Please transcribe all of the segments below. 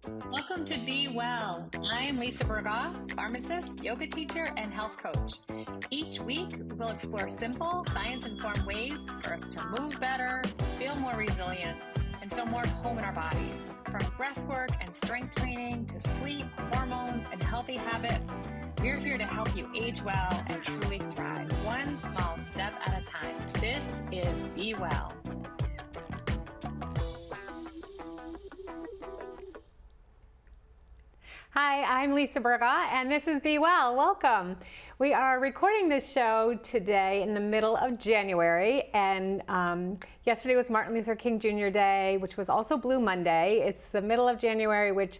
Welcome to Be Well. I'm Lisa Burgaw, pharmacist, yoga teacher, and health coach. Each week, we'll explore simple, science-informed ways for us to move better, feel more resilient, and feel more at home in our bodies. From breath work and strength training to sleep, hormones, and healthy habits, we're here to help you age well and truly thrive, one small step at a time. This is Be Well. Hi, I'm Lisa Burgaw, and this is Be Well. Welcome. We are recording this show today in the middle of January, and yesterday was Martin Luther King Jr. Day, which was also Blue Monday. It's the middle of January, which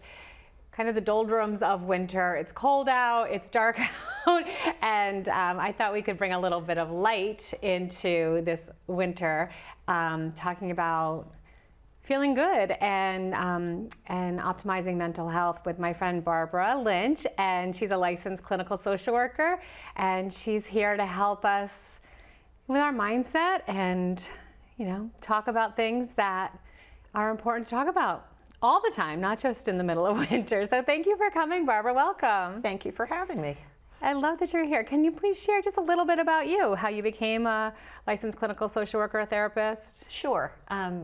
kind of the doldrums of winter. It's cold out, it's dark out, and I thought we could bring a little bit of light into this winter, talking about feeling good and optimizing mental health with my friend Barbara Lynch, and she's a licensed clinical social worker, and she's here to help us with our mindset and, you know, talk about things that are important to talk about all the time, not just in the middle of winter. So thank you for coming, Barbara. Welcome. Thank you for having me. I love that you're here. Can you please share just a little bit about you, how you became a licensed clinical social worker, a therapist? Sure.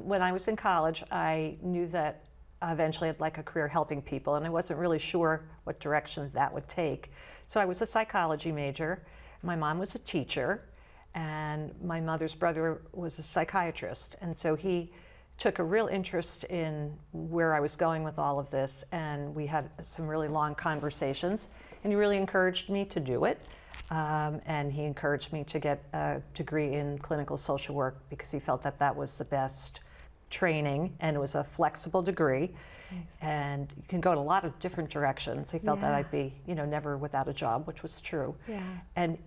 When I was in college, I knew that eventually I'd like a career helping people, and I wasn't really sure what direction that would take. So I was a psychology major. My mom was a teacher, and my mother's brother was a psychiatrist. And so he took a real interest in where I was going with all of this, and we had some really long conversations, and he really encouraged me to do it. And he encouraged me to get a degree in clinical social work because he felt that that was the best training, and it was a flexible degree. Nice. And you can go in a lot of different directions. He felt that I'd be, you know, never without a job, which was true. Yeah. And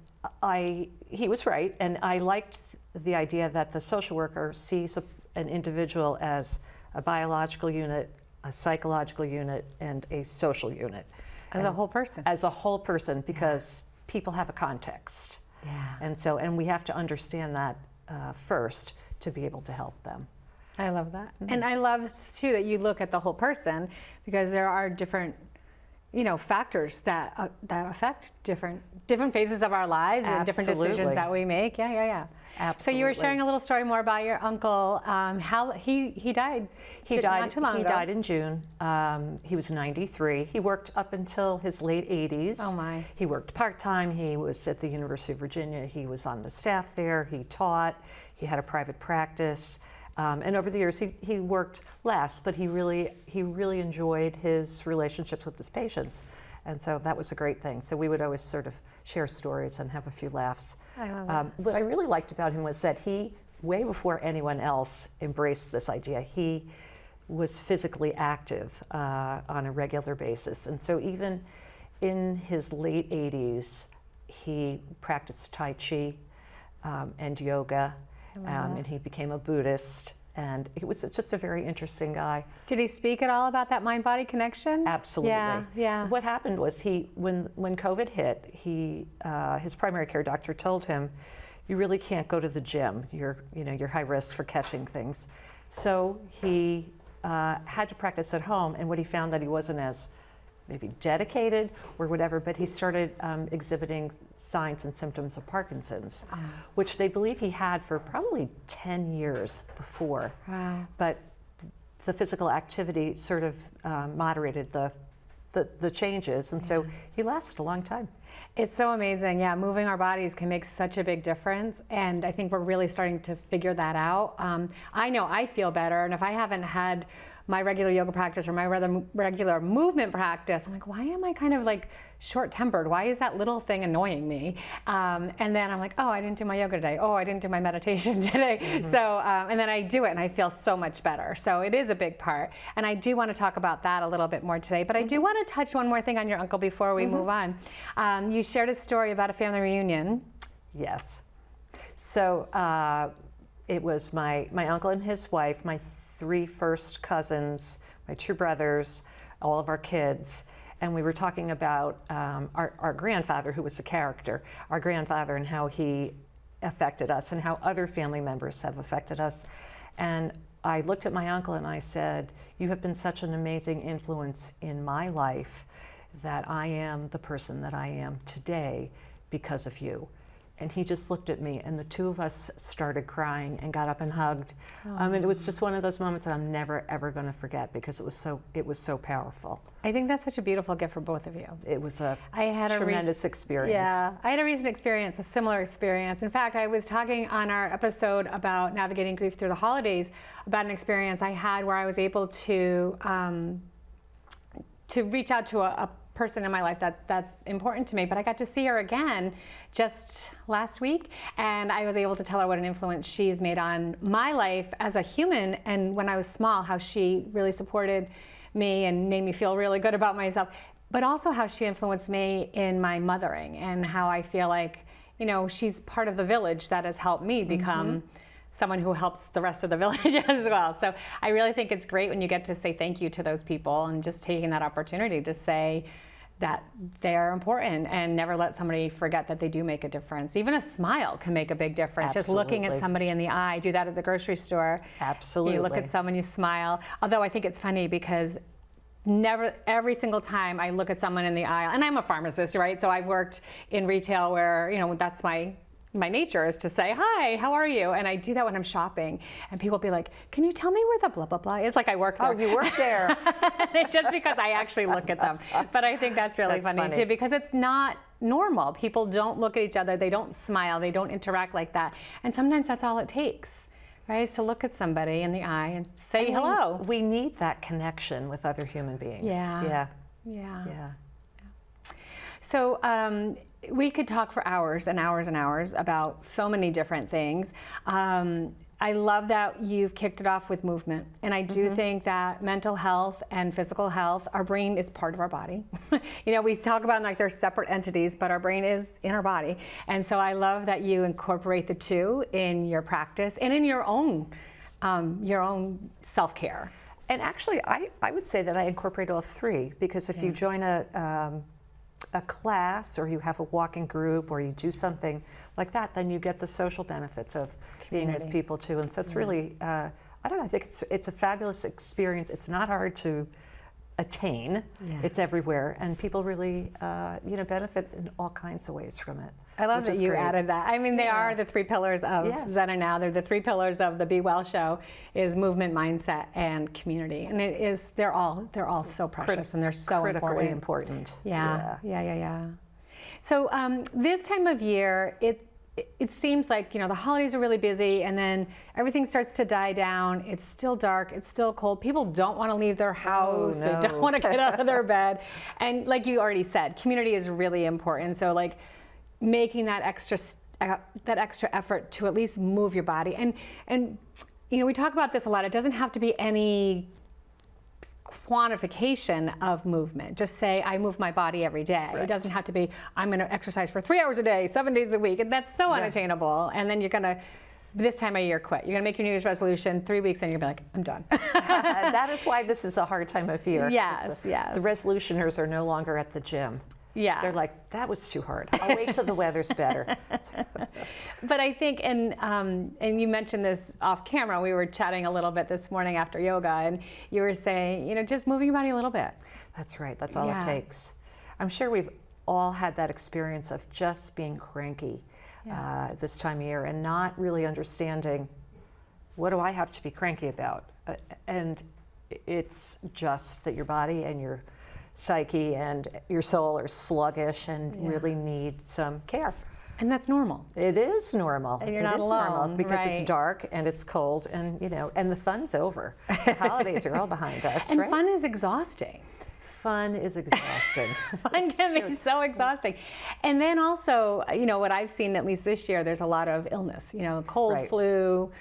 he was right, and I liked the idea that the social worker sees an individual as a biological unit, a psychological unit, and a social unit. As a whole person. As a whole person, because people have a context. Yeah. And we have to understand that first to be able to help them. I love that. Mm-hmm. And I love too that you look at the whole person, because there are different, you know, factors that affect different phases of our lives and different decisions that we make. Yeah. Absolutely. So you were sharing a little story more about your uncle. How he died. He died not too long ago. He died in June. He was 93. He worked up until his late 80s. Oh my. He worked part-time. He was at the University of Virginia. He was on the staff there. He taught. He had a private practice. And over the years, he worked less, but he really enjoyed his relationships with his patients. And so that was a great thing. So we would always sort of share stories and have a few laughs. I love it. What I really liked about him was that he, way before anyone else, embraced this idea. He was physically active on a regular basis. And so even in his late 80s, he practiced Tai Chi and yoga, and he became a Buddhist. And he was just a very interesting guy. Did he speak at all about that mind-body connection? Absolutely. Yeah. What happened was when COVID hit, his primary care doctor told him, "You really can't go to the gym. You're high risk for catching things." So he had to practice at home. And what he found that he wasn't as maybe dedicated or whatever, but he started exhibiting signs and symptoms of Parkinson's, which they believe he had for probably 10 years before. Wow. But the physical activity sort of moderated the changes, and so he lasted a long time. It's so amazing. Yeah, moving our bodies can make such a big difference, and I think we're really starting to figure that out. I know I feel better, and if I haven't had my regular yoga practice or my regular movement practice, I'm like, why am I kind of like short-tempered? Why is that little thing annoying me? And then I'm like, oh, I didn't do my yoga today. Oh, I didn't do my meditation today. Mm-hmm. So, and then I do it and I feel so much better. So it is a big part. And I do want to talk about that a little bit more today, but I do want to touch one more thing on your uncle before we move on. You shared a story about a family reunion. Yes. So it was my uncle and his wife, my 3 first cousins, my 2 brothers, all of our kids, and we were talking about our grandfather, who was the character, our grandfather, and how he affected us and how other family members have affected us. And I looked at my uncle and I said, you have been such an amazing influence in my life that I am the person that I am today because of you. And he just looked at me, and the two of us started crying and got up and hugged. And it was just one of those moments that I'm never ever going to forget, because it was so powerful. I think that's such a beautiful gift for both of you. It was a a tremendous experience. Yeah, I had a recent experience, a similar experience. In fact, I was talking on our episode about navigating grief through the holidays about an experience I had where I was able to reach out to a person in my life that's important to me, but I got to see her again just last week, and I was able to tell her what an influence she's made on my life as a human, and when I was small, how she really supported me and made me feel really good about myself, but also how she influenced me in my mothering, and how I feel like, she's part of the village that has helped me become someone who helps the rest of the village as well. So I really think it's great when you get to say thank you to those people, and just taking that opportunity to say that they're important, and never let somebody forget that they do make a difference. Even a smile can make a big difference. Absolutely. Just looking at somebody in the eye. Do that at the grocery store. Absolutely. You look at someone, you smile. Although I think it's funny because every single time I look at someone in the aisle, and I'm a pharmacist, right? So I've worked in retail where, that's my nature is to say, hi, how are you? And I do that when I'm shopping. And people be like, can you tell me where the blah, blah, blah is? Like I work there. Oh, you work there. Just because I actually look at them. But I think that's really funny too, because it's not normal. People don't look at each other. They don't smile. They don't interact like that. And sometimes that's all it takes, right? Is to look at somebody in the eye and say hello. We need that connection with other human beings. Yeah. So we could talk for hours and hours and hours about so many different things. I love that you've kicked it off with movement. And I do think that mental health and physical health, our brain is part of our body. We talk about like they're separate entities, but our brain is in our body. And so I love that you incorporate the two in your practice and in your own self-care. And actually, I would say that I incorporate all three, because if you join a class, or you have a walking group, or you do something like that, then you get the social benefits of being with people too. And so it's really, I don't know, I think it's a fabulous experience. It's not hard to attain. It's everywhere, and people really benefit in all kinds of ways from it. I love that you added that. I mean, they are the three pillars of Zen Now. They're the three pillars of the Be Well show: is movement, mindset, and community. And they're all so precious, and they're so critically important. Yeah. So this time of year, it seems like the holidays are really busy, and then everything starts to die down. It's still dark. It's still cold. People don't want to leave their house. Oh, no. They don't want to get out of their bed. And like you already said, community is really important. So like making that extra effort to at least move your body. And we talk about this a lot. It doesn't have to be any quantification of movement. Just say, I move my body every day. Right. It doesn't have to be, I'm going to exercise for 3 hours a day, 7 days a week. And that's so unattainable. And then you're going to, this time of year, quit. You're going to make your New Year's resolution 3 weeks, and you're going to be like, I'm done. That is why this is a hard time of year. Yes. The resolutioners are no longer at the gym. Yeah. They're like, that was too hard. I'll wait till the weather's better. But I think, and you mentioned this off camera, we were chatting a little bit this morning after yoga, and you were saying, just moving your body a little bit. That's right. That's all it takes. I'm sure we've all had that experience of just being cranky this time of year and not really understanding, what do I have to be cranky about? And it's just that your body and your psyche and your soul are sluggish and really need some care. And that's normal. It is normal. And you're not alone, normal because it's dark and it's cold, and and the fun's over. The holidays are all behind us, and right? fun is exhausting. Fun is exhausting. Fun can be so exhausting. And then also, what I've seen, at least this year, there's a lot of illness, cold, flu,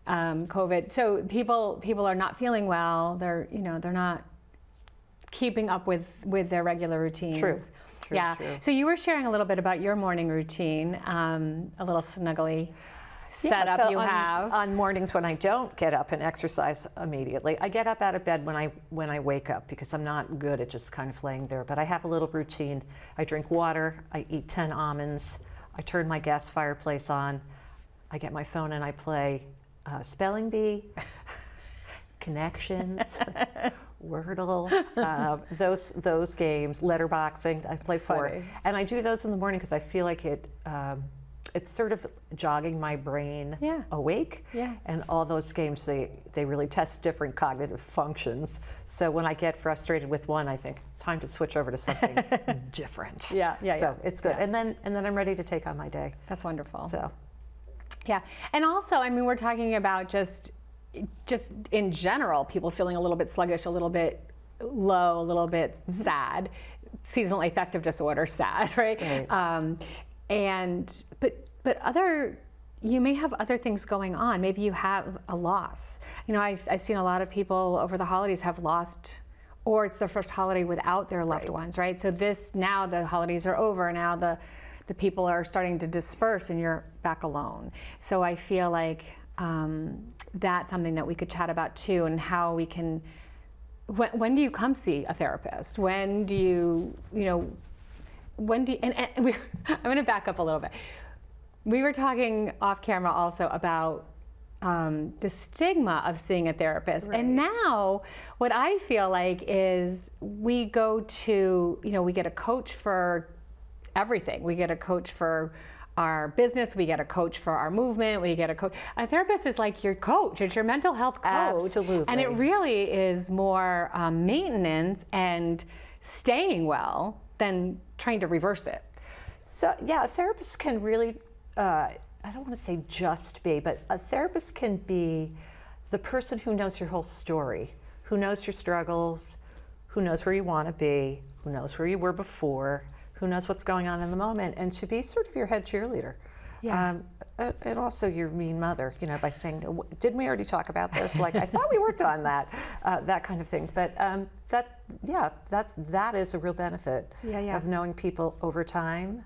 COVID. So people are not feeling well. They're not keeping up with their regular routines. True. So you were sharing a little bit about your morning routine, a little snuggly setup so you have. On mornings when I don't get up and exercise immediately, I get up out of bed when I wake up, because I'm not good at just kind of laying there. But I have a little routine. I drink water. I eat 10 almonds. I turn my gas fireplace on. I get my phone and I play Spelling Bee. Connections, Wordle, those games, letterboxing. I play four, Funny. and I do those in the morning because I feel like it's sort of jogging my brain awake. Yeah. And all those games, they really test different cognitive functions. So when I get frustrated with one, I think time to switch over to something different. So it's good. Yeah. And then I'm ready to take on my day. That's wonderful. So. Yeah, and also, I mean, we're talking about just in general, people feeling a little bit sluggish, a little bit low, a little bit sad, seasonal affective disorder, sad, right? But you may have other things going on. Maybe you have a loss. You know, I've seen a lot of people over the holidays have lost, or it's their first holiday without their loved ones, right? So now the holidays are over, now the people are starting to disperse and you're back alone. So I feel like that's something that we could chat about too, and how we can, when do you come see a therapist? When do you, and I'm gonna back up a little bit. We were talking off camera also about the stigma of seeing a therapist. Right. And now what I feel like is we go to, we get a coach for everything. We get a coach for our business, we get a coach for our movement, we get a coach. A therapist is like your coach, it's your mental health coach. Absolutely. And it really is more maintenance and staying well than trying to reverse it. So yeah, a therapist can really, I don't want to say just be, but a therapist can be the person who knows your whole story, who knows your struggles, who knows where you want to be, who knows where you were before, who knows what's going on in the moment, and to be sort of your head cheerleader. Yeah. And also your mean mother, by saying, didn't we already talk about this? Like, I thought we worked on that, that kind of thing. But that is a real benefit of knowing people over time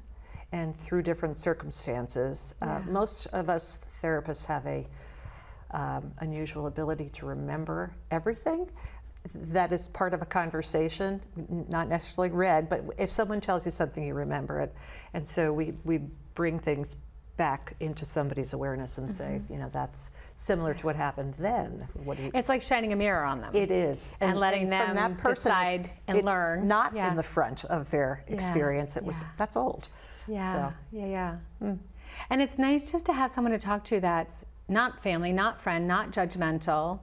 and through different circumstances. Most of us therapists have a unusual ability to remember everything. That is part of a conversation, not necessarily read, but if someone tells you something, you remember it. And so we bring things back into somebody's awareness and say, that's similar to what happened then. It's like shining a mirror on them. It is. And letting them from that person, decide and it's learn. Not in the front of their experience. It was, that's old. And it's nice just to have someone to talk to that's not family, not friend, not judgmental,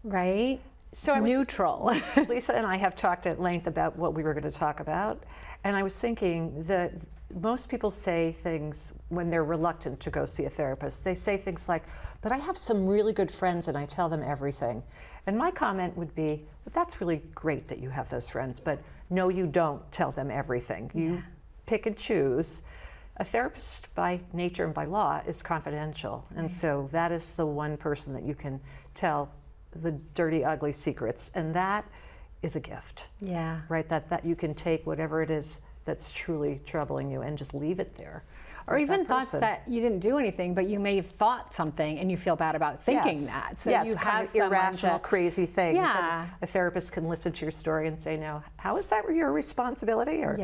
right? So neutral. Lisa and I have talked at length about what we were going to talk about, and I was thinking that most people say things when they're reluctant to go see a therapist. They say things like, but I have some really good friends and I tell them everything. And my comment would be, well, that's really great that you have those friends, but no, you don't tell them everything. You pick and choose. A therapist by nature and by law is confidential, and so that is the one person that you can tell the dirty, ugly secrets, and that is a gift. Yeah. Right, that you can take whatever it is that's truly troubling you and just leave it there. Or even thoughts that you didn't do anything, but you may have thought something and you feel bad about thinking that. So you have kind of irrational, crazy things. Yeah. And a therapist can listen to your story and say, "No, how is that your responsibility?" Or,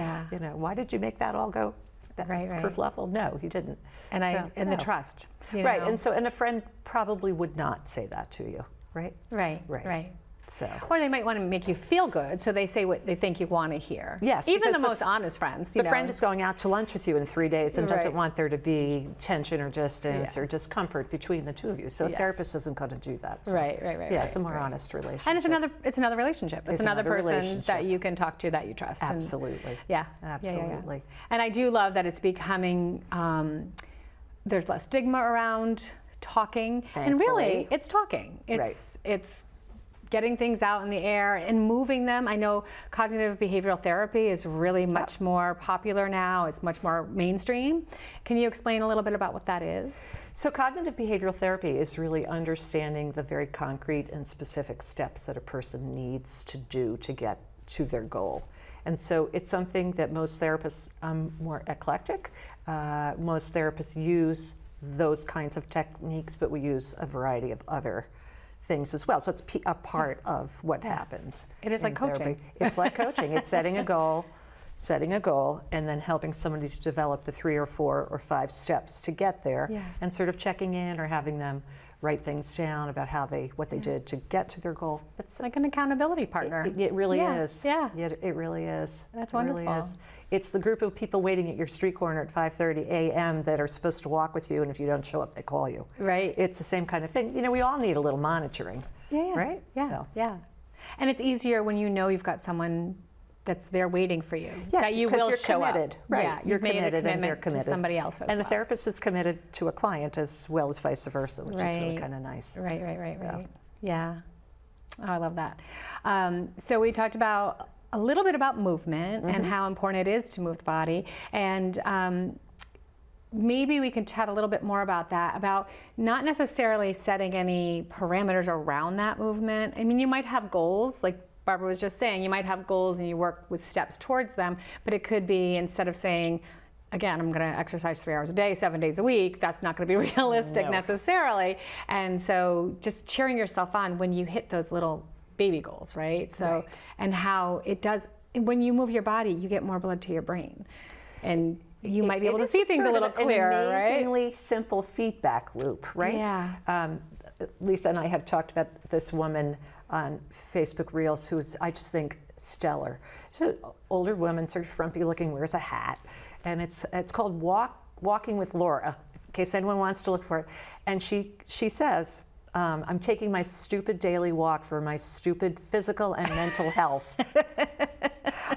"Why did you make that all go kerfluffle?" No, you didn't. And the trust. Right, and a friend probably would not say that to you. Right? Right. So. Or they might want to make you feel good, so they say what they think you want to hear. Yes. Even the most honest friends. The friend is going out to lunch with you in 3 days and doesn't want there to be tension or distance or discomfort between the two of you. So a therapist isn't going to do that. So. Right. Yeah, it's a more honest relationship. And it's another relationship. It's another person that you can talk to that you trust. Absolutely. Absolutely. Yeah. And I do love that it's becoming, there's less stigma around talking. Thankfully. And really, it's talking. It's getting things out in the air and moving them. I know cognitive behavioral therapy is really much more popular now. It's much more mainstream. Can you explain a little bit about what that is? So cognitive behavioral therapy is really understanding the very concrete and specific steps that a person needs to do to get to their goal. And so it's something that most therapists are more eclectic. Most therapists use those kinds of techniques, but we use a variety of other things as well. So it's a part of what happens. It is like coaching. Therapy. It's like coaching. It's setting a goal, and then helping somebody to develop the 3 or 4 or 5 steps to get there, and sort of checking in or having them write things down about what they did to get to their goal. It's like an accountability partner. It really is. Yeah. It really is. That's it wonderful. Really is. It's the group of people waiting at your street corner at 5:30 a.m. that are supposed to walk with you, and if you don't show up, they call you. Right. It's the same kind of thing. You know, we all need a little monitoring. Yeah. Right? Yeah. So. Yeah. And it's easier when you know you've got someone that's there waiting for you. Yes, that you will you're show committed. Up. Right. Yeah, You're you've made committed, a and they're commitment committed. to somebody else as and well. the therapist is committed to a client as well as vice versa, which is really kind of nice. Right. Yeah. Oh, I love that. So we talked about a little bit about movement and how important it is to move the body. And maybe we can chat a little bit more about that, about not necessarily setting any parameters around that movement. I mean, you might have goals, like Barbara was just saying, you might have goals and you work with steps towards them, but it could be, instead of saying, again, I'm going to exercise 3 hours a day, 7 days a week, that's not going to be realistic necessarily. And so just cheering yourself on when you hit those little baby goals, right? So, and how it does, when you move your body, you get more blood to your brain. And you might be able to see things a little clearer, right? An amazingly simple feedback loop, right? Yeah. Lisa and I have talked about this woman on Facebook Reels who is, I just think, stellar. She's an older woman, sort of frumpy looking, wears a hat. And it's called Walking with Laura, in case anyone wants to look for it. And she says, I'm taking my stupid daily walk for my stupid physical and mental health.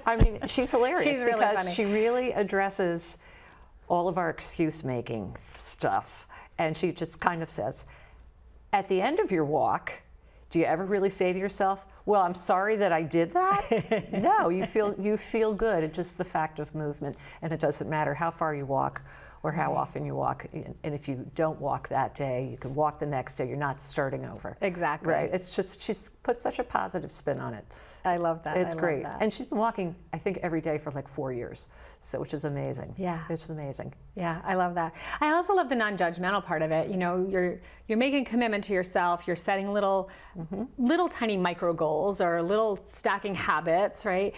I mean, she's hilarious. She's really because funny. she really addresses all of our excuse-making stuff. And she just kind of says, at the end of your walk, do you ever really say to yourself, well, I'm sorry that I did that? No, you feel good. It's just the fact of movement, and it doesn't matter how far you walk or how often you walk. And if you don't walk that day, you can walk the next day. You're not starting over. Exactly. Right. It's just, she's put such a positive spin on it. I love that. It's I great. love that. And she's been walking, I think, every day for like 4 years, so which is amazing. Yeah. It's amazing. Yeah, I love that. I also love the non-judgmental part of it. You know, you're making a commitment to yourself. You're setting little tiny micro goals or little stacking habits, right?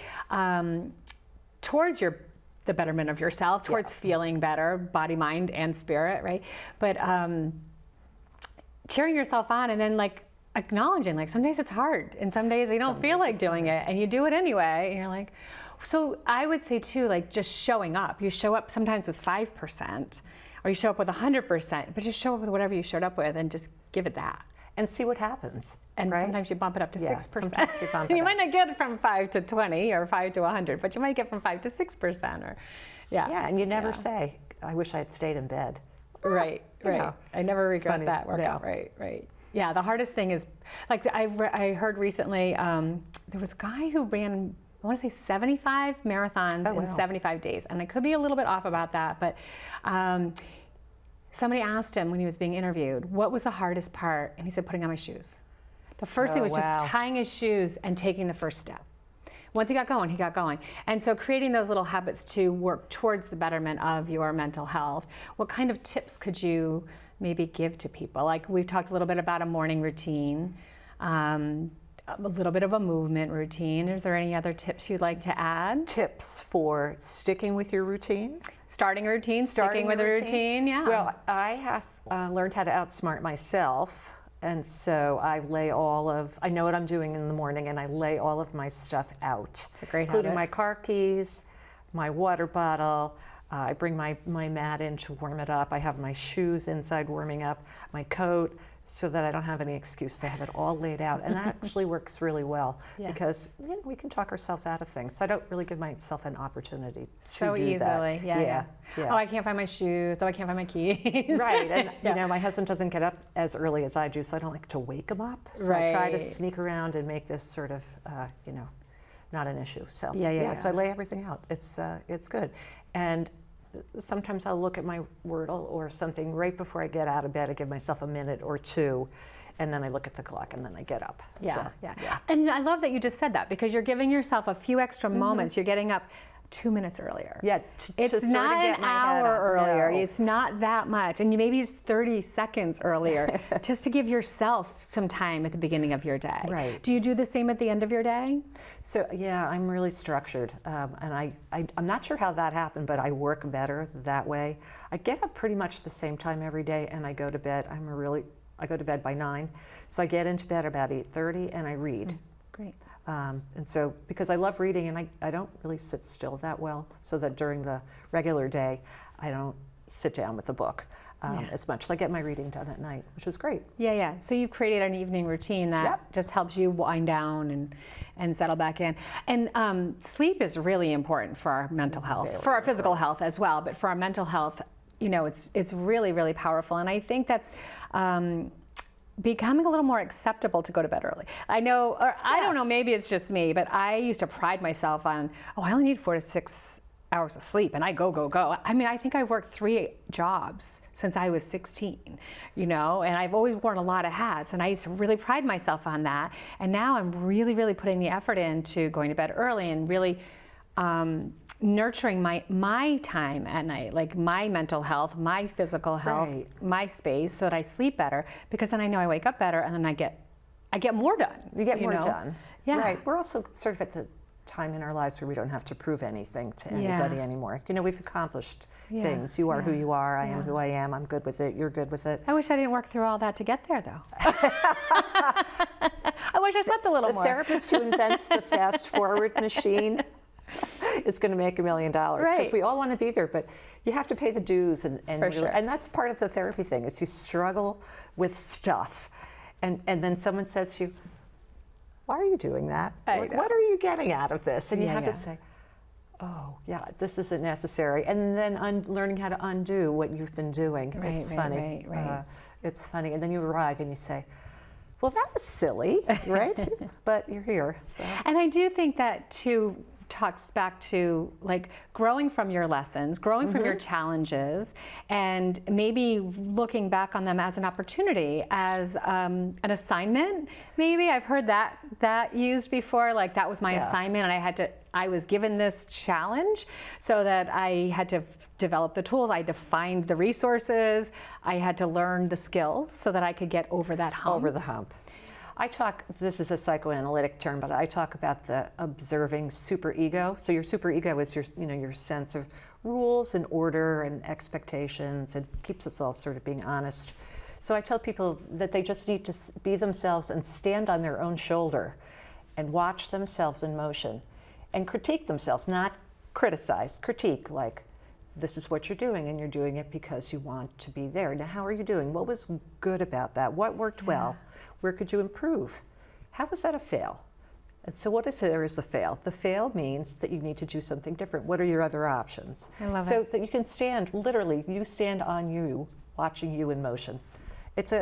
Towards the betterment of yourself, towards feeling better, body, mind, and spirit, right? But cheering yourself on, and then like acknowledging, like some days it's hard, and some days you don't feel like doing it, and you do it anyway, and you're like, so I would say too, like just showing up. You show up sometimes with 5%, or you show up with 100%, but just show up with whatever you showed up with and just give it that. And see what happens. And right? sometimes you bump it up to 6%. Sometimes you bump it You up. might not get from 5 to 20 or 5 to 100, but you might get from 5 to 6%, or Yeah, and you never say, I wish I had stayed in bed. Right. You know, I never regret funny. that workout. No. Right. Yeah, the hardest thing is, like I heard recently, there was a guy who ran, I want to say 75 marathons in 75 days, and I could be a little bit off about that, but somebody asked him when he was being interviewed, what was the hardest part? And he said, putting on my shoes. The first thing was just tying his shoes and taking the first step. Once he got going, he got going. And so creating those little habits to work towards the betterment of your mental health. What kind of tips could you maybe give to people? Like we've talked a little bit about a morning routine, a little bit of a movement routine. Is there any other tips you'd like to add? Tips for sticking with your routine? Starting a routine, sticking with a routine, yeah. Well, I have learned how to outsmart myself. And so I know what I'm doing in the morning, and I lay all of my stuff out. It's a great including habit. my car keys, my water bottle. I bring my mat in to warm it up. I have my shoes inside warming up, my coat, so that I don't have any excuse to have it all laid out. And that actually works really well because we can talk ourselves out of things. So I don't really give myself an opportunity to do easily. that. Yeah. Oh, I can't find my shoes. Oh, I can't find my keys. Right, and you know, my husband doesn't get up as early as I do, so I don't like to wake him up. So I try to sneak around and make this sort of, not an issue. So so I lay everything out. It's good, and sometimes I'll look at my Wordle or something right before I get out of bed. I give myself a minute or two, and then I look at the clock, and then I get up. Yeah. And I love that you just said that, because you're giving yourself a few extra moments. You're getting up 2 minutes earlier. Yeah, it's not an hour earlier. No. It's not that much, and maybe it's 30 seconds earlier, just to give yourself some time at the beginning of your day. Right. Do you do the same at the end of your day? So yeah, I'm really structured, and I'm not sure how that happened, but I work better that way. I get up pretty much the same time every day, and I go to bed. I'm a really I go to bed by 9. So I get into bed about 8:30 and I read. Great. And so, because I love reading and I don't really sit still that well, so that during the regular day, I don't sit down with a book as much. So I get my reading done at night, which is great. Yeah. So you've created an evening routine that just helps you wind down and settle back in. And sleep is really important for our mental health, for our physical health as well, but for our mental health, it's really, really powerful. And I think that's becoming a little more acceptable to go to bed early. I know, or I don't know, maybe it's just me, but I used to pride myself on, I only need 4 to 6 hours of sleep, and I go. I mean, I think I worked 3 jobs since I was 16, and I've always worn a lot of hats, and I used to really pride myself on that. And now I'm really, really putting the effort into going to bed early and really nurturing my time at night, like my mental health, my physical health, my space, so that I sleep better, because then I know I wake up better, and then I get more done. You get more done. Yeah. Right. We're also sort of at the time in our lives where we don't have to prove anything to anybody anymore. We've accomplished things. You are who you are. I am who I am. I'm good with it. You're good with it. I wish I didn't work through all that to get there, though. I wish I slept a little more. The therapist who invents the fast-forward machine is going to make $1 million, because we all want to be there, but you have to pay the dues, and that's part of the therapy thing. Is you struggle with stuff, and then someone says to you, "Why are you doing that? What are you getting out of this?" And you have to say, "Oh, yeah, this isn't necessary," and then learning how to undo what you've been doing. It's funny. Right. It's funny, and then you arrive and you say, "Well, that was silly," right? But you're here. So. And I do think that too talks back to like growing from your lessons, growing from your challenges, and maybe looking back on them as an opportunity, as an assignment. Maybe I've heard that used before. Like that was my assignment, and I was given this challenge, so that I had to develop the tools, I had to find the resources, I had to learn the skills so that I could get over that hump. Over the hump. This is a psychoanalytic term, but I talk about the observing superego. So your superego is your sense of rules and order and expectations, and keeps us all sort of being honest. So I tell people that they just need to be themselves and stand on their own shoulder and watch themselves in motion and critique themselves, not criticize, critique, like, this is what you're doing, and you're doing it because you want to be there. Now, how are you doing? What was good about that? What worked well? Where could you improve? How was that a fail? And so what if there is a fail? The fail means that you need to do something different. What are your other options? I love it. So that you can stand, literally, you stand on you, watching you in motion. It's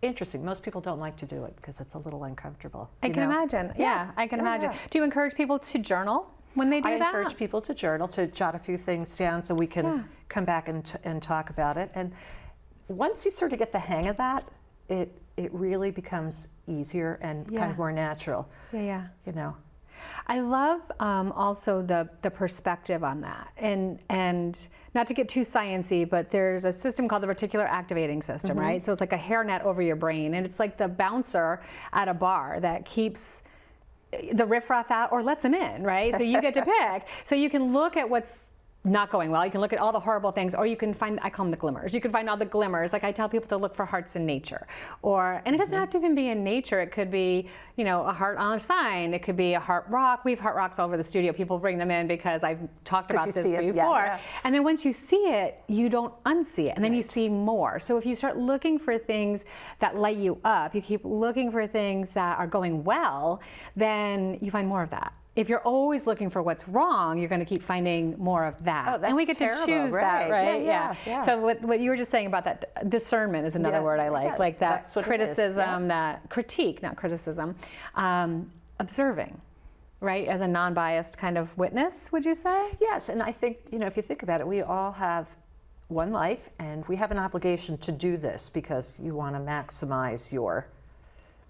interesting. Most people don't like to do it because it's a little uncomfortable. I can imagine. Yeah, I can imagine. Do you encourage people to journal when they do that? I encourage people to journal, to jot a few things down so we can come back and talk about it. And once you sort of get the hang of that, it really becomes easier and kind of more natural. Yeah. I love also the perspective on that, and not to get too sciencey, but there's a system called the reticular activating system, right? So it's like a hairnet over your brain, and it's like the bouncer at a bar that keeps the riffraff out or lets them in, right? So you get to pick. So you can look at what's not going well. You can look at all the horrible things, or you can find, I call them the glimmers. You can find all the glimmers. Like I tell people to look for hearts in nature, and it doesn't have to even be in nature. It could be, a heart on a sign. It could be a heart rock. We have heart rocks all over the studio. People bring them in because I've talked about this before. And then once you see it, you don't unsee it, and then you see more. So if you start looking for things that light you up, you keep looking for things that are going well, then you find more of that. If you're always looking for what's wrong, you're going to keep finding more of that. Oh, that's and we get terrible, to choose that, right? Yeah. So what you were just saying about that, discernment is another word I like. Like that criticism, that critique, not criticism, observing, right? As a non-biased kind of witness, would you say? Yes, and I think, if you think about it, we all have one life, and we have an obligation to do this because you want to maximize your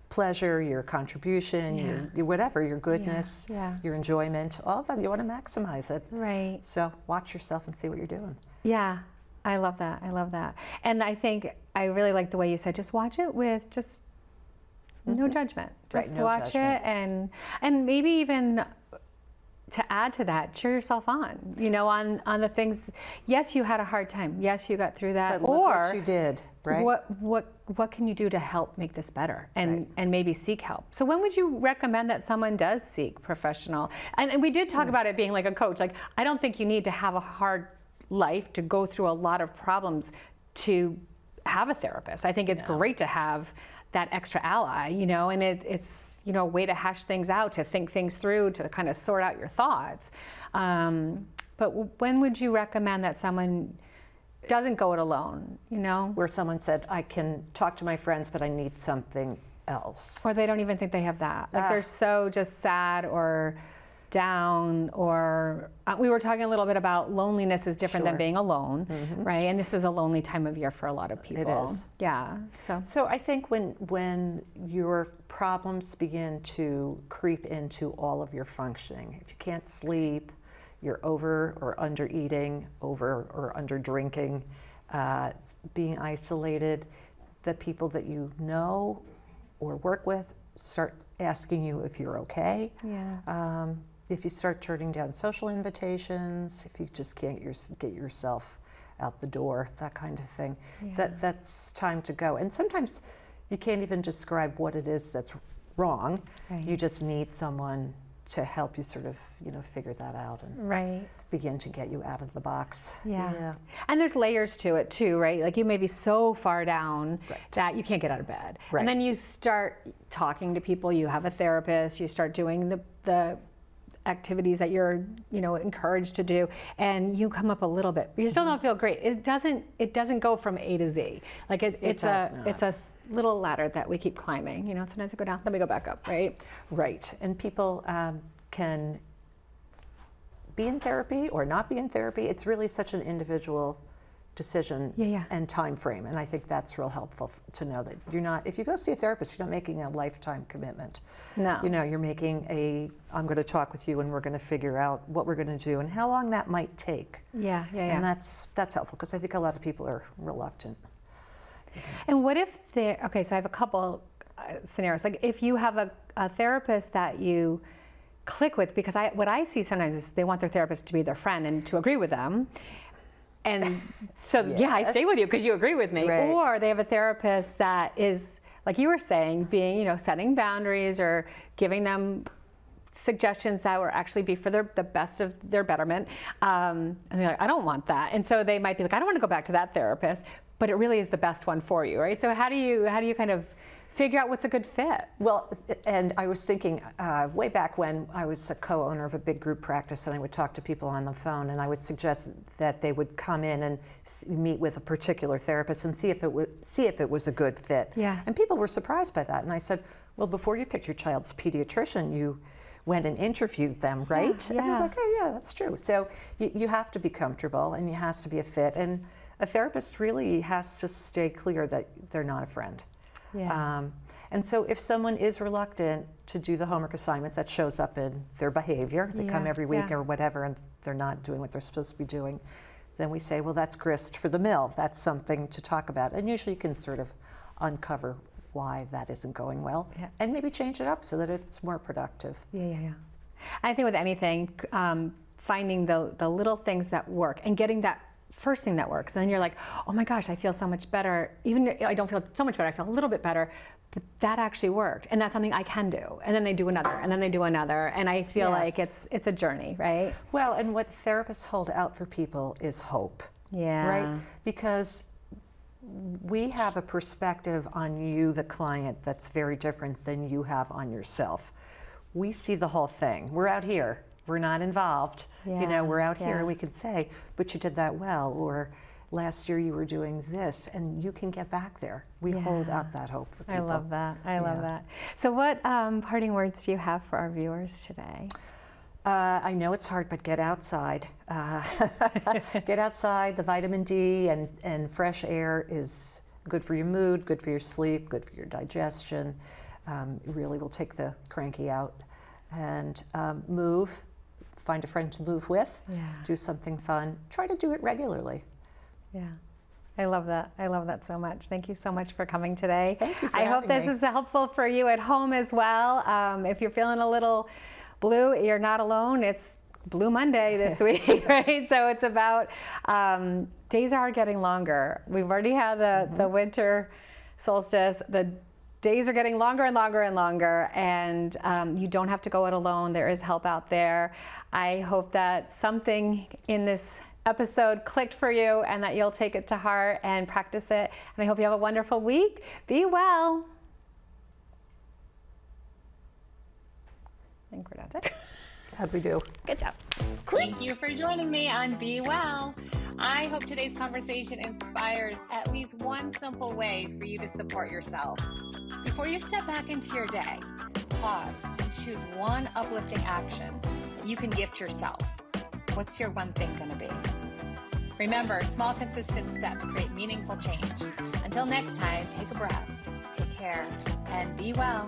pleasure, your contribution, your whatever, your goodness, your enjoyment, all of that. You want to maximize it. Right. So watch yourself and see what you're doing. Yeah, I love that. And I think I really like the way you said, just watch it with just no judgment. Just watch it and maybe even to add to that, cheer yourself on, on the things. Yes, you had a hard time. Yes, you got through that. But look what you did, right? What can you do to help make this better, and maybe seek help? So when would you recommend that someone does seek professional? And we did talk about it being like a coach. Like, I don't think you need to have a hard life to go through a lot of problems to have a therapist. I think it's great to have that extra ally, and it's a way to hash things out, to think things through, to kind of sort out your thoughts. But when would you recommend that someone doesn't go it alone, Where someone said, I can talk to my friends, but I need something else. Or they don't even think they have that. Like they're so just sad or down, or we were talking a little bit about loneliness is different than being alone, right? And this is a lonely time of year for a lot of people. It is. Yeah. So I think when your problems begin to creep into all of your functioning, if you can't sleep, you're over or under eating, over or under drinking, being isolated, the people that you know or work with start asking you if you're okay. Yeah. If you start turning down social invitations, if you just can't get yourself out the door, that kind of thing, that's time to go. And sometimes you can't even describe what it is that's wrong. Right. You just need someone to help you sort of, figure that out and begin to get you out of the box. Yeah. And there's layers to it too, right? Like you may be so far down that you can't get out of bed. Right. And then you start talking to people, you have a therapist, you start doing the activities that you're, encouraged to do, and you come up a little bit. But you still don't feel great. It doesn't go from A to Z. Like it's a little ladder that we keep climbing. Sometimes we go down, then we go back up, right? Right. And people can be in therapy or not be in therapy. It's really such an individual decision and time frame. And I think that's real helpful to know that you're not, if you go see a therapist, you're not making a lifetime commitment. No. You're making I'm going to talk with you and we're going to figure out what we're going to do and how long that might take. Yeah. And that's helpful because I think a lot of people are reluctant. And what if so I have a couple scenarios. Like if you have a therapist that you click with, because what I see sometimes is they want their therapist to be their friend and to agree with them. And so, I stay with you because you agree with me. Right. Or they have a therapist that is, like you were saying, being, setting boundaries or giving them suggestions that will actually be for the best of their betterment. And they're like, I don't want that. And so they might be like, I don't want to go back to that therapist, but it really is the best one for you, right? So how do you kind of figure out what's a good fit? Well, and I was thinking way back when I was a co-owner of a big group practice and I would talk to people on the phone and I would suggest that they would come in and meet with a particular therapist and see if it was a good fit. Yeah. And people were surprised by that. And I said, well, before you picked your child's pediatrician, you went and interviewed them, right? Yeah. And they're like, oh yeah, that's true. So you have to be comfortable and it has to be a fit. And a therapist really has to stay clear that they're not a friend. Yeah. And so if someone is reluctant to do the homework assignments, that shows up in their behavior. They come every week or whatever and they're not doing what they're supposed to be doing. Then we say, well, that's grist for the mill. That's something to talk about. And usually you can sort of uncover why that isn't going well and maybe change it up so that it's more productive. Yeah. I think with anything, finding the little things that work and getting that first thing that works. And then you're like, oh my gosh, I feel so much better. Even if I don't feel so much better, I feel a little bit better, but that actually worked. And that's something I can do. And then they do another, and then they do another. And I feel like it's a journey, right? Well, and what therapists hold out for people is hope. Yeah. Right? Because we have a perspective on you, the client, that's very different than you have on yourself. We see the whole thing. We're out here. We're not involved. We're out here and we can say, but you did that well, or last year you were doing this, and you can get back there. We hold out that hope for people. I love that. I love that. So what parting words do you have for our viewers today? I know it's hard, but get outside. Get outside. The vitamin D and fresh air is good for your mood, good for your sleep, good for your digestion. It really will take the cranky out. And move. Find a friend to move with. Do something fun. Try to do it regularly. Yeah. I love that. I love that so much. Thank you so much for coming today. Thank you for I hope having this me. is helpful for you at home as well. If you're feeling a little Blue, you're not alone. It's Blue Monday this week, right? So it's about days are getting longer. We've already had the winter solstice. The days are getting longer and longer and longer, and you don't have to go it alone. There is help out there. I hope that something in this episode clicked for you and that you'll take it to heart and practice it. And I hope you have a wonderful week. Be well. I think we're done. How'd we do? Good job. Thank you for joining me on Be Well. I hope today's conversation inspires at least one simple way for you to support yourself. Before you step back into your day, pause and choose one uplifting action you can gift yourself. What's your one thing going to be? Remember, small, consistent steps create meaningful change. Until next time, take a breath, take care, and be well.